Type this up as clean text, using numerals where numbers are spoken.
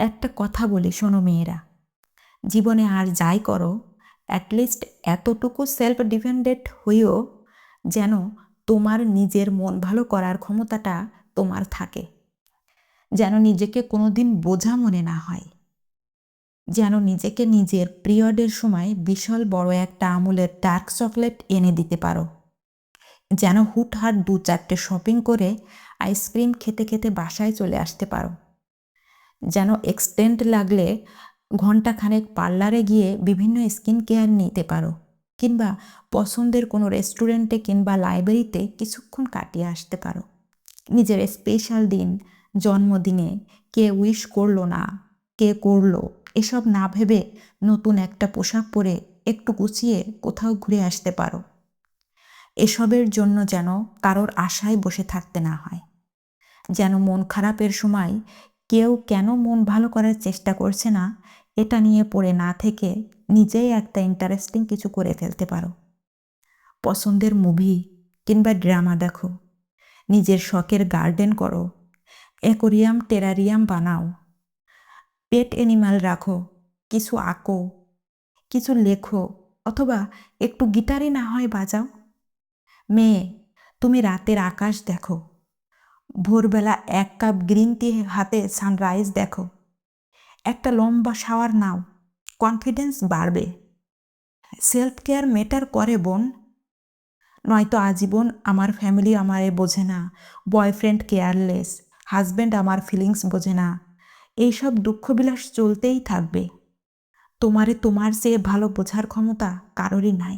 একটা কথা বলি, শোনো মেয়েরা, জীবনে আর যাই করো, অ্যাটলিস্ট এতটুকু সেলফ ডিপেন্ডেন্ট হইও যেন তোমার নিজের মন ভালো করার ক্ষমতাটা তোমার থাকে। যেন নিজেকে কোনোদিন বোঝা মনে না হয়। যেন নিজেকে নিজের পিরিয়ডের সময় বিশাল বড় একটা আমুলের ডার্ক চকলেট এনে দিতে পারো। যেন হুটহাট 2-4টে শপিং করে আইসক্রিম খেতে খেতে বাসায় চলে আসতে পারো। যেন এক্সটেন্ট লাগলে ঘণ্টাখানেক পার্লারে গিয়ে বিভিন্ন স্কিন কেয়ার নিতে পারো, কিংবা পছন্দের কোনো রেস্টুরেন্টে কিংবা লাইব্রেরিতে কিছুক্ষণ কাটিয়ে আসতে পারো। নিজের স্পেশাল দিন, জন্মদিনে কে উইশ করলো না, কে করলো, এসব না ভেবে নতুন একটা পোশাক পরে একটু গুছিয়ে কোথাও ঘুরে আসতে পারো। এসবের জন্য যেন কারোর আশায় বসে থাকতে না হয়। যেন মন খারাপের সময় কেউ কেন মন ভালো করার চেষ্টা করছে না এটা নিয়ে পড়ে না থেকে নিজেই একটা ইন্টারেস্টিং কিছু করে ফেলতে পারো। পছন্দের মুভি কিংবা ড্রামা দেখো, নিজের শখের গার্ডেন করো, অ্যাকোরিয়াম টেরারিয়াম বানাও, পেট অ্যানিমাল রাখো, কিছু আঁকো, কিছু লেখো, অথবা একটু গিটারই না হয় বাজাও। মেয়ে, তুমি রাতের আকাশ দেখো, ভোরবেলা 1 কাপ গ্রিন টি হাতে সানরাইজ দেখো, একটা লম্বা শাওয়ার নাও, কনফিডেন্স বাড়বে। সেলফ কেয়ার ম্যাটার করে বোন, নয়তো আজীবন আমার ফ্যামিলি আমারে বোঝে না, বয়ফ্রেন্ড কেয়ারলেস, হাজব্যান্ড আমার ফিলিংস বোঝে না, এইসব দুঃখবিলাস চলতেই থাকবে। তোমারে তোমার চেয়ে ভালো বোঝার ক্ষমতা কারোরই নাই।